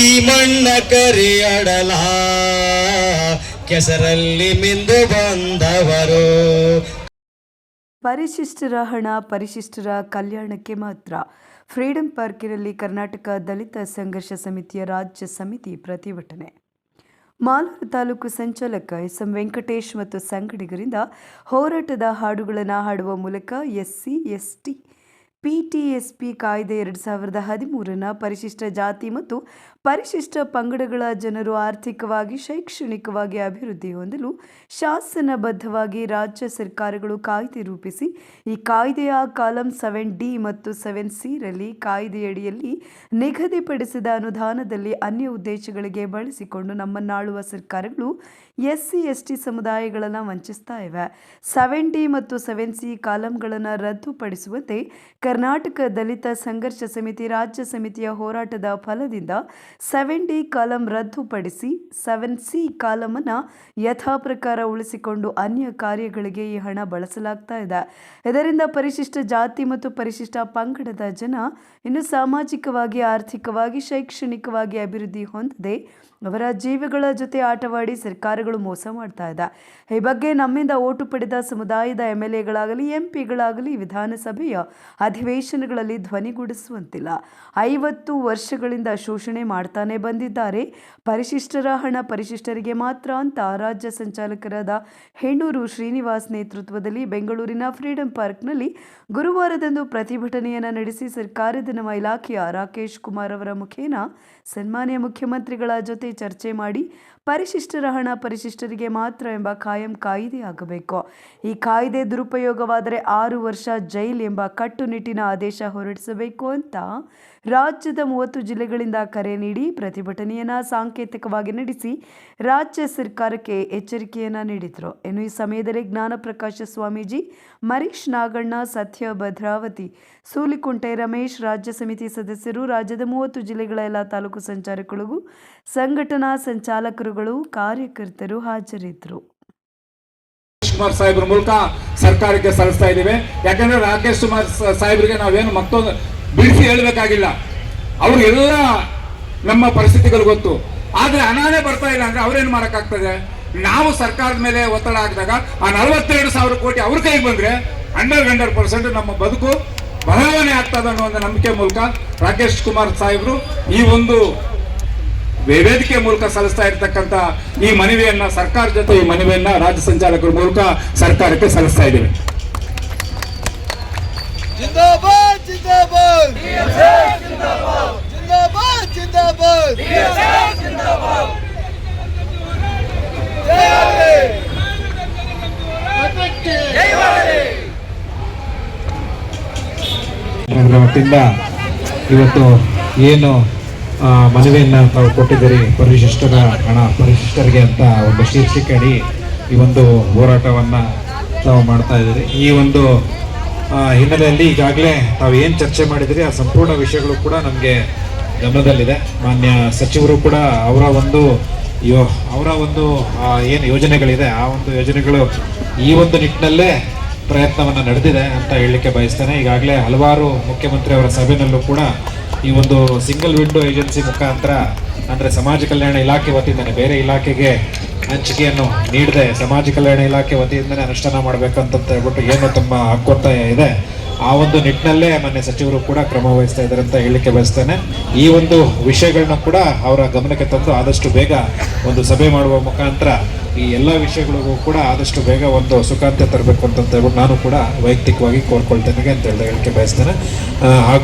ಈ ಮಣ್ಣ ಕರಿಯಡಲ ಕೆಸರಲ್ಲಿ ಮಿಂದು ಬಂದವರು. ಪರಿಶಿಷ್ಟರ ಹಣ ಪರಿಶಿಷ್ಟರ ಕಲ್ಯಾಣಕ್ಕೆ ಮಾತ್ರ. ಫ್ರೀಡಂ ಪಾರ್ಕಿನಲ್ಲಿ ಕರ್ನಾಟಕ ದಲಿತ ಸಂಘರ್ಷ ಸಮಿತಿಯ ರಾಜ್ಯ ಸಮಿತಿ ಪ್ರತಿಭಟನೆ. ಮಾಲೂರು ತಾಲೂಕು ಸಂಚಾಲಕ ಎಸ್. ಎಂ. ವೆಂಕಟೇಶ್ ಮತ್ತು ಸಂಗಡಿಗರಿಂದ ಹೋರಾಟದ ಹಾಡುಗಳನ್ನು ಹಾಡುವ ಮೂಲಕ ಎಸ್ಸಿ, ಎಸ್ಟಿ, PTSP ಕಾಯ್ದೆ 2013ನ ಪರಿಶಿಷ್ಟ ಜಾತಿ ಮತ್ತು ಪರಿಶಿಷ್ಟ ಪಂಗಡಗಳ ಜನರು ಆರ್ಥಿಕವಾಗಿ, ಶೈಕ್ಷಣಿಕವಾಗಿ ಅಭಿವೃದ್ಧಿ ಹೊಂದಲು ಶಾಸನಬದ್ಧವಾಗಿ ರಾಜ್ಯ ಸರ್ಕಾರಗಳು ಕಾಯ್ದೆ ರೂಪಿಸಿ ಈ ಕಾಯ್ದೆಯ ಕಾಲಂ 7D ಮತ್ತು 7C ರಲ್ಲಿ ಕಾಯ್ದೆಯಡಿಯಲ್ಲಿ ನಿಗದಿಪಡಿಸಿದ ಅನುದಾನದಲ್ಲಿ ಅನ್ಯ ಉದ್ದೇಶಗಳಿಗೆ ಬಳಸಿಕೊಂಡು ನಮ್ಮನ್ನಾಳುವ ಸರ್ಕಾರಗಳು SC, ST ಸಮುದಾಯಗಳನ್ನು ವಂಚಿಸ್ತಾ ಇವೆ. 7D ಮತ್ತು 7C ಕಾಲಂಗಳನ್ನು ರದ್ದುಪಡಿಸುವಂತೆ ಕರ್ನಾಟಕ ದಲಿತ ಸಂಘರ್ಷ ಸಮಿತಿ ರಾಜ್ಯ ಸಮಿತಿಯ ಹೋರಾಟದ ಫಲದಿಂದ 7D ಕಾಲಂ ರದ್ದುಪಡಿಸಿ 7C ಕಾಲಂ ಅನ್ನು ಯಥಾ ಪ್ರಕಾರ ಉಳಿಸಿಕೊಂಡು ಅನ್ಯ ಕಾರ್ಯಗಳಿಗೆ ಈ ಹಣ ಬಳಸಲಾಗ್ತಾ ಇದೆ. ಇದರಿಂದ ಪರಿಶಿಷ್ಟ ಜಾತಿ ಮತ್ತು ಪರಿಶಿಷ್ಟ ಪಂಗಡದ ಜನ ಇನ್ನು ಸಾಮಾಜಿಕವಾಗಿ, ಆರ್ಥಿಕವಾಗಿ, ಶೈಕ್ಷಣಿಕವಾಗಿ ಅಭಿವೃದ್ಧಿ ಹೊಂದದೆ ಅವರ ಜೀವಗಳ ಜೊತೆ ಆಟವಾಡಿ ಸರ್ಕಾರಗಳು ಮೋಸ ಮಾಡ್ತಾ ಇದೆ. ಈ ಬಗ್ಗೆ ನಮ್ಮಿಂದ ಓಟು ಪಡೆದ ಸಮುದಾಯದ MLAಗಳಾಗಲಿ, MP ಗಳಾಗಲಿ ವಿಧಾನಸಭೆಯ ಅಧಿವೇಶನಗಳಲ್ಲಿ ಧ್ವನಿಗೂಡಿಸುವಂತಿಲ್ಲ. 50 ವರ್ಷಗಳಿಂದ ಶೋಷಣೆ ಮಾಡ್ತಾನೆ ಬಂದಿದ್ದಾರೆ. ಪರಿಶಿಷ್ಟರ ಹಣ ಪರಿಶಿಷ್ಟರಿಗೆ ಮಾತ್ರ ಅಂತ ರಾಜ್ಯ ಸಂಚಾಲಕರಾದ ಹೆಣ್ಣೂರು ಶ್ರೀನಿವಾಸ್ ನೇತೃತ್ವದಲ್ಲಿ ಬೆಂಗಳೂರಿನ ಫ್ರೀಡಂ ಪಾರ್ಕ್ನಲ್ಲಿ ಗುರುವಾರದಂದು ಪ್ರತಿಭಟನೆಯನ್ನು ನಡೆಸಿ ಸರ್ಕಾರದ ನಮ್ಮ ಇಲಾಖೆಯ ರಾಕೇಶ್ ಕುಮಾರ್ ಅವರ ಮುಖೇನ ಸನ್ಮಾನ್ಯ ಮುಖ್ಯಮಂತ್ರಿಗಳ ಜೊತೆ ಚರ್ಚೆ ಮಾಡಿ ಪರಿಶಿಷ್ಟರ ಹಣ ಪರಿಶಿಷ್ಟರಿಗೆ ಮಾತ್ರ ಎಂಬ ಕಾಯಂ ಕಾಯ್ದೆ ಆಗಬೇಕು. ಈ ಕಾಯ್ದೆ ದುರುಪಯೋಗವಾದರೆ 6 ವರ್ಷ ಜೈಲ್ ಎಂಬ ಕಟ್ಟುನಿಟ್ಟಿನ ಆದೇಶ ಹೊರಡಿಸಬೇಕು ಅಂತ ರಾಜ್ಯದ 30 ಜಿಲ್ಲೆಗಳಿಂದ ಕರೆ ನೀಡಿ ಪ್ರತಿಭಟನೆಯನ್ನು ಸಾಂಕೇತಿಕವಾಗಿ ನಡೆಸಿ ರಾಜ್ಯ ಸರ್ಕಾರಕ್ಕೆ ಎಚ್ಚರಿಕೆಯನ್ನು ನೀಡಿದರು. ಇನ್ನು ಈ ಸಮಯದಲ್ಲಿ ಜ್ಞಾನಪ್ರಕಾಶ ಸ್ವಾಮೀಜಿ, ಮರೀಶ್ ನಾಗಣ್ಣ, ಸತ್ಯ ಭದ್ರಾವತಿ, ಸೂಲಿಕುಂಟೆ ರಮೇಶ್, ರಾಜ್ಯ ಸಮಿತಿ ಸದಸ್ಯರು, ರಾಜ್ಯದ 30 ಜಿಲ್ಲೆಗಳ ಎಲ್ಲ ತಾಲೂಕು ಸಂಚಾಲಕರು, ಸಂಘಟನಾ ಸಂಚಾಲಕರುಗಳು, ಕಾರ್ಯಕರ್ತರು ಹಾಜರಿದ್ದರು. ಕುಮಾರ್ ಸಾಹೇಬ್ರ ಮೂಲಕ ಸರ್ಕಾರಕ್ಕೆ ಸಲ್ಲಿಸ್ತಾ ಇದ್ದೀವಿ. ಯಾಕಂದ್ರೆ ರಾಕೇಶ್ ಕುಮಾರ್ ಸಾಹೇಬ್ರಿಗೆ ನಾವೇನು ಮತ್ತೊಂದು ಬಿಡಿಸಿ ಹೇಳಬೇಕಾಗಿಲ್ಲ. ಅವ್ರಿಗೆಲ್ಲ ನಮ್ಮ ಪರಿಸ್ಥಿತಿಗಳು ಗೊತ್ತು. ಆದ್ರೆ ಹಣನೇ ಬರ್ತಾ ಇಲ್ಲ ಅಂದ್ರೆ ಅವ್ರೇನು ಮಾಡೋಕ್ಕಾಗ್ತದೆ? ನಾವು ಸರ್ಕಾರದ ಮೇಲೆ ಒತ್ತಡ ಹಾಕಿದಾಗ ಆ 42,000 ಕೋಟಿ ಅವ್ರ ಕೈಗೆ ಬಂದ್ರೆ 100% ನಮ್ಮ ಬದುಕು ಬದಲಾವಣೆ ಆಗ್ತದೆ ಅನ್ನೋ ಒಂದು ನಂಬಿಕೆ ಮೂಲಕ ರಾಕೇಶ್ ಕುಮಾರ್ ಸಾಹೇಬ್ರು ಈ ಒಂದು ವೇದಿಕೆ ಮೂಲಕ ಸಲ್ಲಿಸ್ತಾ ಇರ್ತಕ್ಕಂಥ ಈ ಮನವಿಯನ್ನ ಸರ್ಕಾರ ಜೊತೆ ಈ ಮನವಿಯನ್ನ ರಾಜ್ಯ ಸಂಚಾಲಕರ ಮೂಲಕ ಸರ್ಕಾರಕ್ಕೆ ಸಲ್ಲಿಸ್ತಾ ಇದ್ದೀವಿ. ಜಿಂದಾಬಾದ್ ಜಿಂದಾಬಾದ್ ಜಿಂದಾಬಾದ್ ಜಿಂದಾಬಾದ್ ಜಿಂದಾಬಾದ್ ವತಿಯಿಂದ ಇವತ್ತು ಏನು ಮನವಿಯನ್ನ ತಾವು ಕೊಟ್ಟಿದ್ದೀರಿ, ಪರಿಶಿಷ್ಟರ ಹಣ ಪರಿಶಿಷ್ಟರಿಗೆ ಅಂತ ಒಂದು ಶೀರ್ಷಿಕೆ ಅಡಿ ಈ ಒಂದು ಹೋರಾಟವನ್ನ ತಾವು ಮಾಡ್ತಾ ಇದ್ದೀರಿ. ಈ ಒಂದು ಹಿನ್ನೆಲೆಯಲ್ಲಿ ಈಗಾಗಲೇ ತಾವು ಏನು ಚರ್ಚೆ ಮಾಡಿದಿರಿ ಆ ಸಂಪೂರ್ಣ ವಿಷಯಗಳು ಕೂಡ ನಮಗೆ ಗಮನದಲ್ಲಿದೆ. ಮಾನ್ಯ ಸಚಿವರು ಕೂಡ ಅವರ ಒಂದು ಏನು ಯೋಜನೆಗಳಿದೆ ಆ ಒಂದು ಯೋಜನೆಗಳು ಈ ಒಂದು ನಿಟ್ಟಿನಲ್ಲೇ ಪ್ರಯತ್ನವನ್ನು ನಡೆದಿದೆ ಅಂತ ಹೇಳಲಿಕ್ಕೆ ಬಯಸ್ತೇನೆ. ಈಗಾಗಲೇ ಹಲವಾರು ಮುಖ್ಯಮಂತ್ರಿ ಅವರ ಸಭೆಯಲ್ಲೂ ಕೂಡ ಈ ಒಂದು ಸಿಂಗಲ್ ವಿಂಡೋ ಏಜೆನ್ಸಿ ಮುಖಾಂತರ ಅಂದರೆ ಸಮಾಜ ಕಲ್ಯಾಣ ಇಲಾಖೆ ವತಿಯಿಂದನೇ ಬೇರೆ ಇಲಾಖೆಗೆ ಹಂಚಿಕೆಯನ್ನು ನೀಡದೆ ಸಮಾಜ ಕಲ್ಯಾಣ ಇಲಾಖೆ ವತಿಯಿಂದನೇ ಅನುಷ್ಠಾನ ಮಾಡಬೇಕಂತ ಹೇಳ್ಬಿಟ್ಟು ಏನು ತಮ್ಮ ಹಕ್ಕೊತ್ತಾಯ ಇದೆ ಆ ಒಂದು ನಿಟ್ಟಿನಲ್ಲೇ ಮಾನ್ಯ ಸಚಿವರು ಕೂಡ ಕ್ರಮ ವಹಿಸ್ತಾ ಇದ್ದಾರೆ ಅಂತ ಹೇಳಲಿಕ್ಕೆ ಬಯಸ್ತೇನೆ. ಈ ಒಂದು ವಿಷಯಗಳನ್ನ ಕೂಡ ಅವರ ಗಮನಕ್ಕೆ ತಂದು ಆದಷ್ಟು ಬೇಗ ಒಂದು ಸಭೆ ಮಾಡುವ ಮುಖಾಂತರ ಈ ಎಲ್ಲ ವಿಷಯಗಳಿಗೂ ಕೂಡ ಆದಷ್ಟು ಬೇಗ ಒಂದು ಸುಖಾಂತ್ಯ ತರಬೇಕು ಅಂತ ಹೇಳ್ಬಿಟ್ಟು ನಾನು ಕೂಡ ವೈಯಕ್ತಿಕವಾಗಿ ಕೋರ್ಕೊಳ್ತೇನೆ ಅಂತ ಹೇಳಿಕೆ ಬಯಸ್ತೇನೆ. ಹಾಗೂ